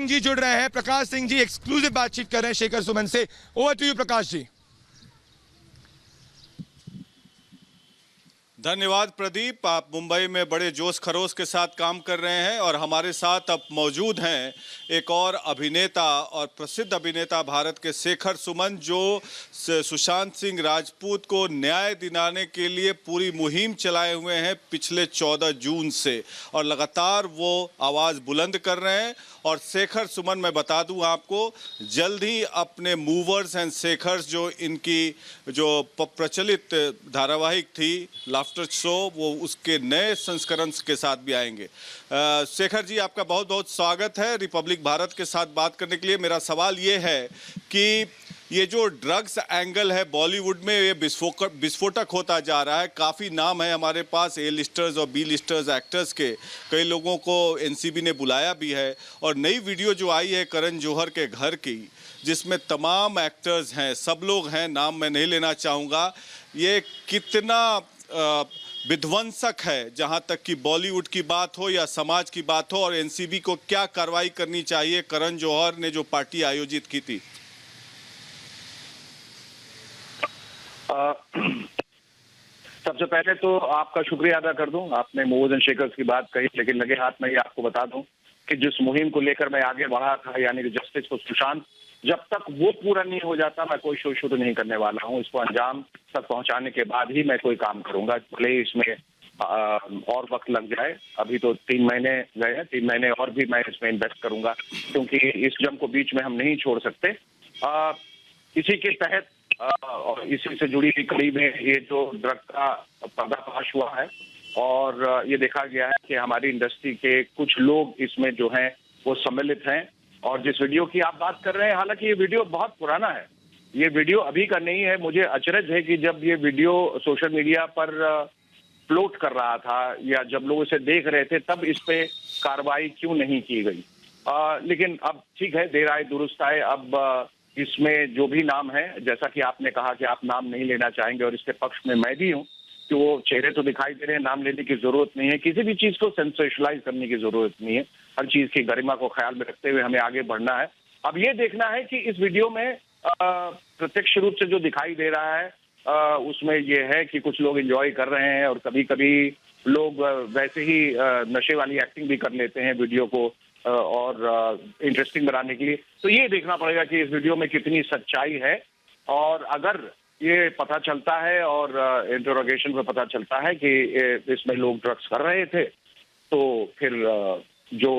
सिंह जी जुड़ रहे हैं। प्रकाश सिंह जी एक्सक्लूसिव बातचीत कर रहे हैं शेखर सुमन से। Over to you Prakash ji. धन्यवाद प्रदीप। आप मुंबई में बड़े जोश खरोश के साथ काम कर रहे हैं और हमारे साथ अब मौजूद हैं एक और अभिनेता और प्रसिद्ध अभिनेता भारत के शेखर सुमन, जो सुशांत सिंह राजपूत को न्याय दिलाने के लिए पूरी मुहिम चलाए हुए हैं पिछले 14 जून से, और लगातार वो आवाज़ बुलंद कर रहे हैं। और शेखर सुमन, मैं बता दूं आपको, जल्द ही अपने मूवर्स एंड शेखर्स, जो इनकी जो प्रचलित धारावाहिक थी लाफ्टर शो, वो उसके नए संस्करण के साथ भी आएंगे। शेखर जी, आपका बहुत बहुत स्वागत है रिपब्लिक भारत के साथ बात करने के लिए। मेरा सवाल ये है कि ये जो ड्रग्स एंगल है बॉलीवुड में, ये विस्फोटक होता जा रहा है। काफ़ी नाम है हमारे पास ए लिस्टर्स और बी लिस्टर्स एक्टर्स के, कई लोगों को एनसीबी ने बुलाया भी है। और नई वीडियो जो आई है करण जौहर के घर की, जिसमें तमाम एक्टर्स हैं, सब लोग हैं, नाम मैं नहीं लेना चाहूँगा, ये कितना विध्वंसक है जहां तक कि बॉलीवुड की बात हो या समाज की बात हो, और एनसीबी को क्या कार्रवाई करनी चाहिए करण जौहर ने जो पार्टी आयोजित की थी? सबसे पहले तो आपका शुक्रिया अदा कर दूं, आपने मूवर्स एंड शेकर्स की बात कही, लेकिन लगे हाथ में ही आपको बता दूं कि जिस मुहिम को लेकर मैं आगे बढ़ा था, यानी कि जस्टिस फॉर सुशांत, जब तक वो पूरा नहीं हो जाता मैं कोई शो शुरू नहीं करने वाला हूं। इसको अंजाम तक पहुंचाने के बाद ही मैं कोई काम करूंगा, भले ही इसमें और वक्त लग जाए। अभी तो 3 महीने गए हैं, 3 महीने और भी मैं इसमें इन्वेस्ट करूंगा, क्योंकि इस जंग को बीच में हम नहीं छोड़ सकते। इसी के तहत और इसी से जुड़ी हुई कड़ी में ये जो ड्रग का पर्दाफाश हुआ है, और ये देखा गया है कि हमारी इंडस्ट्री के कुछ लोग इसमें जो हैं वो सम्मिलित हैं। और जिस वीडियो की आप बात कर रहे हैं, हालांकि ये वीडियो बहुत पुराना है, ये वीडियो अभी का नहीं है। मुझे अचरज है कि जब ये वीडियो सोशल मीडिया पर फ्लोट कर रहा था या जब लोग इसे देख रहे थे, तब इस पे कार्रवाई क्यों नहीं की गई। लेकिन अब ठीक है, देर आए दुरुस्त आए। अब इसमें जो भी नाम है, जैसा कि आपने कहा कि आप नाम नहीं लेना चाहेंगे, और इसके पक्ष में मैं भी हूँ कि वो चेहरे तो दिखाई दे रहे हैं, नाम लेने की जरूरत नहीं है। किसी भी चीज को सेंसेशनलाइज करने की जरूरत नहीं है। हर चीज की गरिमा को ख्याल में रखते हुए हमें आगे बढ़ना है। अब ये देखना है कि इस वीडियो में प्रत्यक्ष रूप से जो दिखाई दे रहा है, उसमें ये है कि कुछ लोग एंजॉय कर रहे हैं, और कभी कभी लोग वैसे ही नशे वाली एक्टिंग भी कर लेते हैं वीडियो को और इंटरेस्टिंग बनाने के लिए। तो ये देखना पड़ेगा कि इस वीडियो में कितनी सच्चाई है, और अगर ये पता चलता है और इंटरोगेशन में पता चलता है कि इसमें लोग ड्रग्स कर रहे थे, तो फिर जो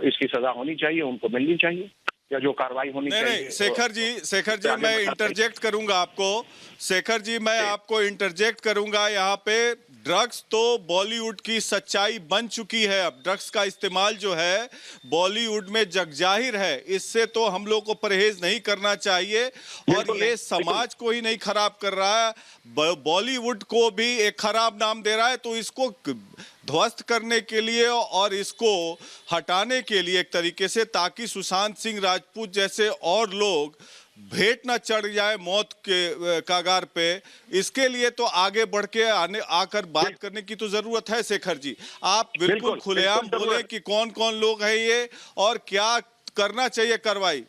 इसकी सजा होनी चाहिए उनको मिलनी चाहिए, या जो कार्रवाई होनी चाहिए। नहीं, शेखर जी मैं इंटरजेक्ट करूंगा आपको। शेखर जी, मैं आपको इंटरजेक्ट करूंगा यहाँ पे। ड्रग्स तो बॉलीवुड की सच्चाई बन चुकी है। अब ड्रग्स का इस्तेमाल जो है बॉलीवुड में जगजाहिर है, इससे तो हम लोग को परहेज नहीं करना चाहिए। और ये समाज को ही नहीं खराब कर रहा है, बॉलीवुड को भी एक खराब नाम दे रहा है। तो इसको ध्वस्त करने के लिए और इसको हटाने के लिए एक तरीके से, ताकि सुशांत सिंह राजपूत जैसे और लोग भेंट न चढ़ जाए मौत के कागार पे, इसके लिए तो आगे बढ़ के आकर बात करने की तो जरूरत है। शेखर जी, आप बिल्कुल खुलेआम बोले कि कौन कौन लोग हैं ये और क्या करना चाहिए कार्रवाई।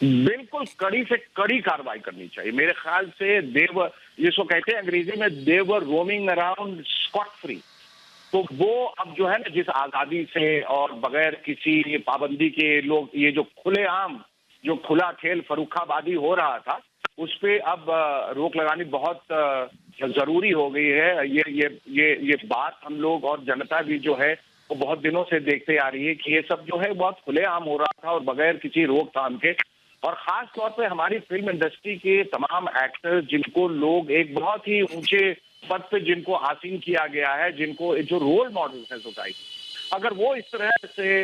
बिल्कुल कड़ी से कड़ी कार्रवाई करनी चाहिए मेरे ख्याल से। जिसको कहते हैं अंग्रेजी में, दे वर रोमिंग अराउंड स्कॉट फ्री। तो वो अब जो है ना, जिस आजादी से और बगैर किसी पाबंदी के लोग, ये जो खुलेआम जो खुला खेल फर्रुखाबादी हो रहा था, उस पे अब रोक लगानी बहुत जरूरी हो गई है। ये बात हम लोग और जनता भी जो है वो बहुत दिनों से देखते आ रही है कि ये सब जो है बहुत खुलेआम हो रहा था और बगैर किसी रोकथाम के। और खास तौर पे हमारी फिल्म इंडस्ट्री के तमाम एक्टर्स, जिनको लोग एक बहुत ही ऊंचे पद पे जिनको आसीन किया गया है, जिनको जो रोल मॉडल्स है सोसाइटी, अगर वो इस तरह से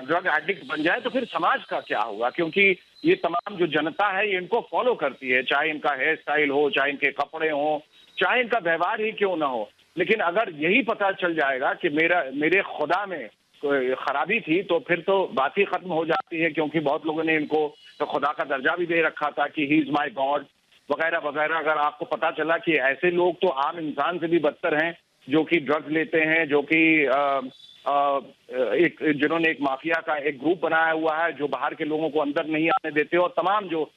ड्रग एडिक्ट बन जाए तो फिर समाज का क्या होगा। क्योंकि ये तमाम जो जनता है ये इनको फॉलो करती है, चाहे इनका हेयर स्टाइल हो, चाहे इनके कपड़े हो, चाहे इनका व्यवहार ही क्यों ना हो। लेकिन अगर यही पता चल जाएगा कि मेरे खुदा में कोई खराबी थी, तो फिर तो बात ही खत्म हो जाती है। क्योंकि बहुत लोगों ने इनको तो खुदा का दर्जा भी दे रखा था कि ही इज माई गॉड वगैरह वगैरह। अगर आपको पता चला कि ऐसे लोग तो आम इंसान से भी बदतर हैं, जो कि ड्रग्स लेते हैं, जो कि एक जिन्होंने एक माफिया का एक ग्रुप बनाया हुआ है, जो बाहर के लोगों को अंदर नहीं आने देते, और तमाम जो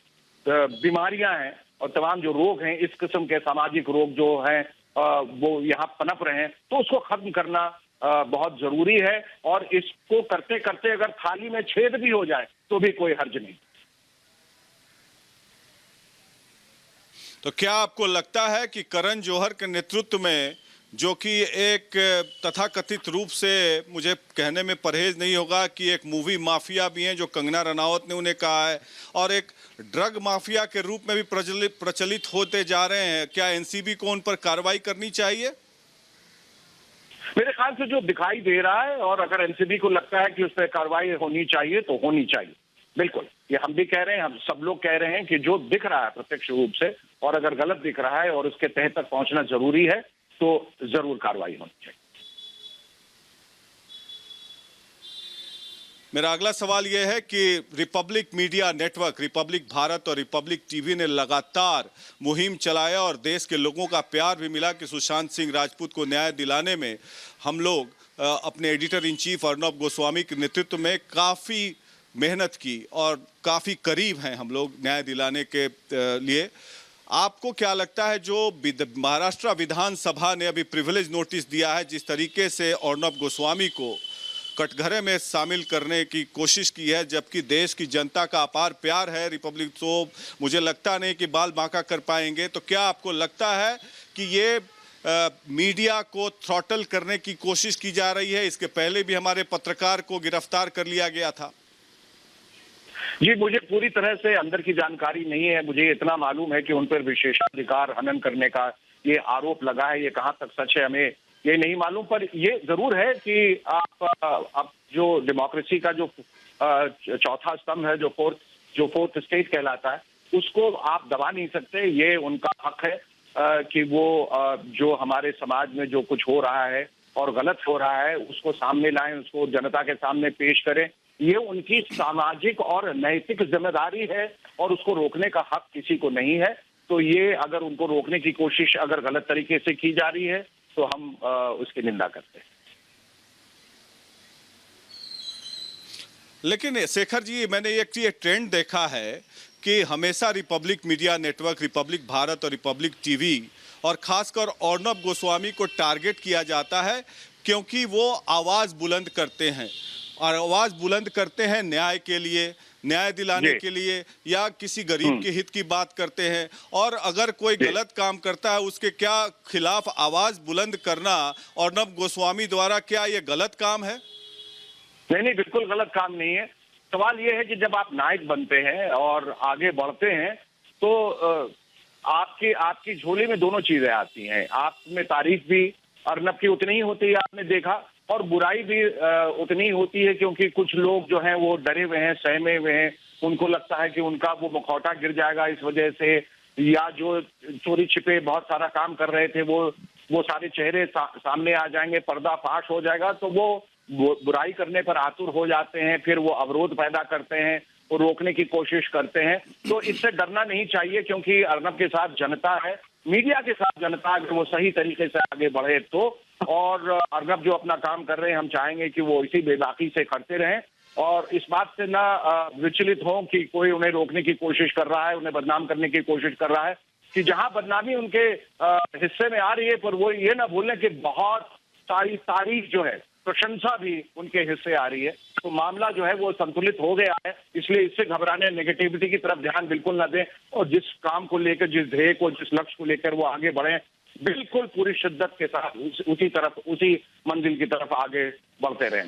बीमारियां हैं और तमाम जो रोग हैं, इस किस्म के सामाजिक रोग जो हैं वो यहाँ पनप रहे हैं, तो उसको खत्म करना बहुत जरूरी है। और इसको करते करते अगर थाली में छेद भी हो जाए तो भी कोई हर्ज नहीं। तो क्या आपको लगता है कि करण जौहर के नेतृत्व में, जो कि एक तथाकथित रूप से, मुझे कहने में परहेज नहीं होगा कि एक मूवी माफिया भी हैं, जो कंगना रनावत ने उन्हें कहा है, और एक ड्रग माफिया के रूप में भी प्रचलित होते जा रहे हैं, क्या एनसीबी को उन पर कार्रवाई करनी चाहिए? मेरे ख्याल से जो दिखाई दे रहा है, और अगर एनसीबी को लगता है कि उस पर कार्रवाई होनी चाहिए तो होनी चाहिए, बिल्कुल। ये हम भी कह रहे हैं, हम सब लोग कह रहे हैं कि जो दिख रहा है प्रत्यक्ष रूप से, और अगर गलत दिख रहा है और उसके तह तक पहुंचना जरूरी है, तो जरूर कार्रवाई होनी चाहिए। मेरा अगला सवाल यह है कि Republic media network, Republic Bharat और रिपब्लिक टीवी ने लगातार मुहिम चलाया और देश के लोगों का प्यार भी मिला कि सुशांत सिंह राजपूत को न्याय दिलाने में हम लोग अपने editor in chief Arnab Goswami के नेतृत्व में काफ़ी मेहनत की और काफ़ी करीब हैं हम लोग न्याय दिलाने के लिए। आपको क्या लगता है, जो महाराष्ट्र विधानसभा ने अभी प्रिविलेज नोटिस दिया है, जिस तरीके से अर्नब गोस्वामी को कटघरे में शामिल करने की कोशिश की है, जबकि देश की जनता का अपार प्यार है रिपब्लिक, तो मुझे लगता नहीं कि बाल बांका कर पाएंगे। तो क्या आपको लगता है कि ये मीडिया को थ्रॉटल करने की कोशिश की जा रही है? इसके पहले भी हमारे पत्रकार को गिरफ्तार कर लिया गया था। जी, मुझे पूरी तरह से अंदर की जानकारी नहीं है। मुझे इतना मालूम है कि उन पर विशेषाधिकार हनन करने का ये आरोप लगा है। ये कहां तक सच है हमें ये नहीं मालूम, पर ये जरूर है कि आप जो डेमोक्रेसी का जो चौथा स्तंभ है, जो फोर्थ स्टेट कहलाता है, उसको आप दबा नहीं सकते। ये उनका हक है कि वो जो हमारे समाज में जो कुछ हो रहा है और गलत हो रहा है उसको सामने लाएं, उसको जनता के सामने पेश करें। ये उनकी सामाजिक और नैतिक जिम्मेदारी है और उसको रोकने का हक किसी को नहीं है। तो ये अगर उनको रोकने की कोशिश अगर गलत तरीके से की जा रही है तो हम उसकी निंदा करते हैं। लेकिन शेखर जी, मैंने ये ट्रेंड देखा है कि हमेशा Republic media network, Republic Bharat और रिपब्लिक टीवी और खासकर अर्नब गोस्वामी को टारगेट किया जाता है क्योंकि वो आवाज़ बुलंद करते हैं, और आवाज़ बुलंद करते हैं न्याय के लिए, न्याय दिलाने के लिए, या किसी गरीब के हित की बात करते हैं। और अगर कोई गलत काम करता है उसके क्या खिलाफ आवाज़ बुलंद करना अर्नब गोस्वामी द्वारा, क्या ये गलत काम है? नहीं, बिल्कुल गलत काम नहीं है। सवाल ये है कि जब आप नायक बनते हैं और आगे बढ़ते हैं तो आपकी झोली में दोनों चीजें आती हैं। आप में तारीफ भी अर्नब की उतनी ही होती है, आपने देखा, और बुराई भी उतनी ही होती है, क्योंकि कुछ लोग जो हैं वो डरे हुए हैं, सहमे हुए हैं। उनको लगता है कि उनका वो मुखौटा गिर जाएगा इस वजह से, या जो चोरी छिपे बहुत सारा काम कर रहे थे वो सारे चेहरे सामने आ जाएंगे, पर्दाफाश हो जाएगा, तो वो बुराई करने पर आतुर हो जाते हैं। फिर वो अवरोध पैदा करते हैं, वो रोकने की कोशिश करते हैं। तो इससे डरना नहीं चाहिए, क्योंकि अर्नब के साथ जनता है, मीडिया के साथ जनता, अगर वो सही तरीके से आगे बढ़े तो। और अर्नब जो अपना काम कर रहे हैं, हम चाहेंगे कि वो इसी बेबाकी से करते रहें और इस बात से ना विचलित हों कि कोई उन्हें रोकने की कोशिश कर रहा है, उन्हें बदनाम करने की कोशिश कर रहा है। कि जहां बदनामी उनके हिस्से में आ रही है, पर वो ये ना भूलें कि बहुत सारी तारीफ जो है, प्रशंसा भी उनके हिस्से आ रही है। तो मामला जो है वो संतुलित हो गया है, इसलिए इससे घबराने, नेगेटिविटी की तरफ ध्यान बिल्कुल ना दें, और जिस काम को लेकर, जिस ध्येय को, जिस लक्ष्य को लेकर वो आगे बढ़े, बिल्कुल पूरी शिद्दत के साथ उसी मंजिल की तरफ आगे बढ़ते रहें।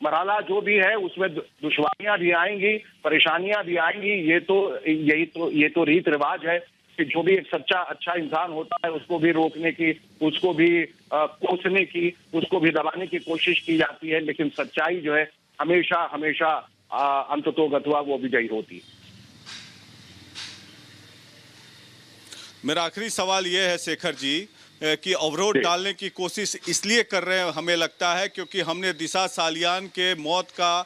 मरहला जो भी है उसमें दुश्वारियां भी आएंगी, परेशानियां भी आएंगी। ये तो रीत रिवाज है कि जो भी एक सच्चा अच्छा इंसान होता है उसको भी रोकने की, उसको भी कोसने की, उसको भी दबाने की कोशिश की जाती है, लेकिन सच्चाई जो है हमेशा अंततोगत्वा वो विजयी होती है। मेरा आखिरी सवाल ये है शेखर जी कि अवरोध डालने की कोशिश इसलिए कर रहे हैं, हमें लगता है, क्योंकि हमने दिशा सालियान के मौत का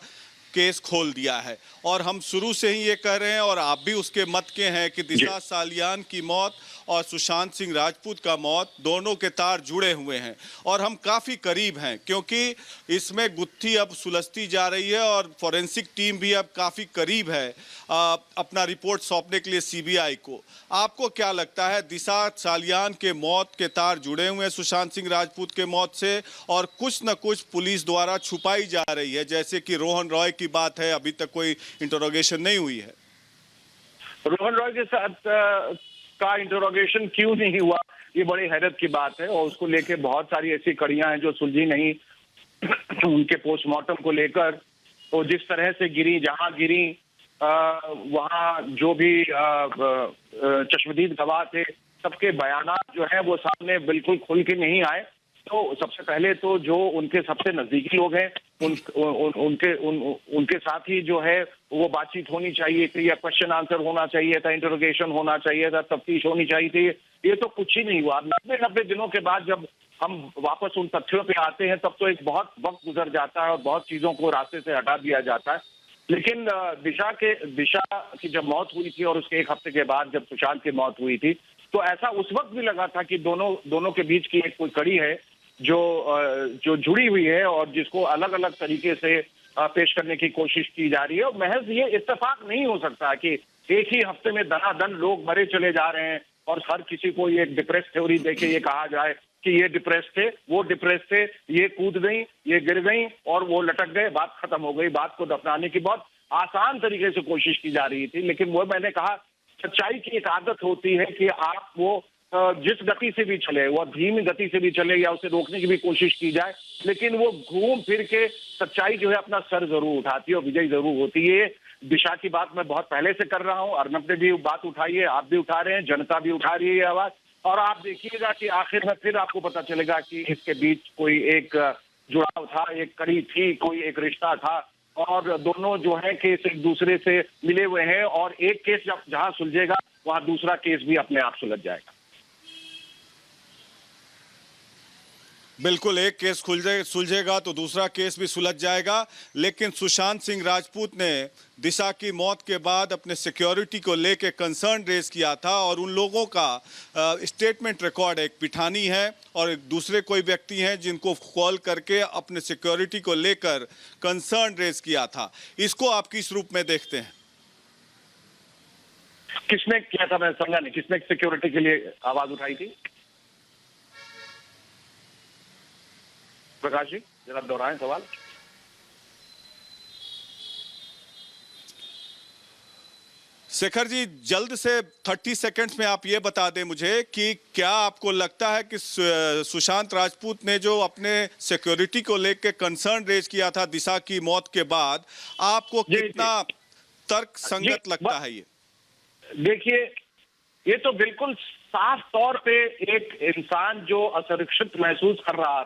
केस खोल दिया है, और हम शुरू से ही ये कह रहे हैं और आप भी उसके मत के हैं कि दिशा सालियान की मौत और सुशांत सिंह राजपूत का मौत, दोनों के तार जुड़े हुए हैं और हम काफ़ी करीब हैं, क्योंकि इसमें गुत्थी अब सुलझती जा रही है और फॉरेंसिक टीम भी अब काफ़ी करीब है अपना रिपोर्ट सौंपने के लिए सीबीआई को। आपको क्या लगता है, दिशा सालियान के मौत के तार जुड़े हुए हैं सुशांत सिंह राजपूत के मौत से, और कुछ न कुछ पुलिस द्वारा छुपाई जा रही है, जैसे कि रोहन रॉय की बात है, अभी तक कोई इंटरोगेशन नहीं हुई है। रोहन रॉय के साथ का इंटरोगेशन क्यों नहीं हुआ, ये बड़ी हैरत की बात है और उसको लेके बहुत सारी ऐसी कड़ियां हैं जो सुलझी नहीं। उनके पोस्टमार्टम को लेकर तो जिस तरह से गिरी, जहां गिरी, वहां जो भी चश्मदीद गवाह थे, सबके बयानात जो है वो सामने बिल्कुल खुल के नहीं आए। तो सबसे पहले तो जो उनके सबसे नजदीकी लोग हैं उनके साथ ही जो है वो बातचीत होनी चाहिए थी, या क्वेश्चन आंसर होना चाहिए था, इंटरोगेशन होना चाहिए था, तफ्तीश होनी चाहिए थी। ये तो कुछ ही नहीं हुआ। 90 दिनों के बाद जब हम वापस उन तथ्यों पे आते हैं तब तो एक बहुत वक्त गुजर जाता है और बहुत चीजों को रास्ते से हटा दिया जाता है। लेकिन दिशा की जब मौत हुई थी और उसके एक हफ्ते के बाद जब सुशांत की मौत हुई थी, तो ऐसा उस वक्त भी लगा था कि दोनों के बीच की एक कोई कड़ी है जो जुड़ी हुई है और जिसको अलग अलग तरीके से पेश करने की कोशिश की जा रही है। और महज ये इत्तेफाक नहीं हो सकता कि एक ही हफ्ते में दनादन लोग मरे चले जा रहे हैं और हर किसी को ये डिप्रेस थ्योरी देके ये कहा जाए कि ये डिप्रेस थे, वो डिप्रेस थे, ये कूद गई, ये गिर गई और वो लटक गए, बात खत्म हो गई। बात को दफनाने की बहुत आसान तरीके से कोशिश की जा रही थी। लेकिन वो मैंने कहा, सच्चाई की एक आदत होती है कि आप वो जिस गति से भी चले, वो धीमी गति से भी चले या उसे रोकने की भी कोशिश की जाए, लेकिन वो घूम फिर के सच्चाई जो है अपना सर जरूर उठाती है और विजयी जरूर होती है। दिशा की बात मैं बहुत पहले से कर रहा हूँ, अर्नब ने भी बात उठाई है, आप भी उठा रहे हैं, जनता भी उठा रही है आवाज। और आप देखिएगा कि आखिर में फिर आपको पता चलेगा कि इसके बीच कोई एक जुड़ाव था, एक कड़ी थी, कोई एक रिश्ता था और दोनों जो है केस एक दूसरे से मिले हुए हैं। और एक केस जहां सुलझेगा वहां दूसरा केस भी अपने आप सुलझ जाएगा। बिल्कुल, एक केस सुलझेगा तो दूसरा केस भी सुलझ जाएगा। लेकिन सुशांत सिंह राजपूत ने दिशा की मौत के बाद अपने सिक्योरिटी को लेकर कंसर्न रेज किया था और उन लोगों का स्टेटमेंट रिकॉर्ड है। एक पिठानी है और एक दूसरे कोई व्यक्ति हैं जिनको कॉल करके अपने सिक्योरिटी को लेकर कंसर्न रेज किया था। इसको आप किस रूप में देखते हैं? किसने किया था, मैं समझा नहीं। किसने सिक्योरिटी के लिए आवाज उठाई थी? प्रकाश जी जरा दोहराएं सवाल। शेखर जी, जल्द से 30 सेकंड्स में आप ये बता दें मुझे कि क्या आपको लगता है कि सुशांत राजपूत ने जो अपने सिक्योरिटी को लेकर कंसर्न रेज किया था दिशा की मौत के बाद, आपको कितना तर्क संगत लगता है? ये देखिए, ये तो बिल्कुल साफ तौर पे एक इंसान जो असुरक्षित महसूस कर रहा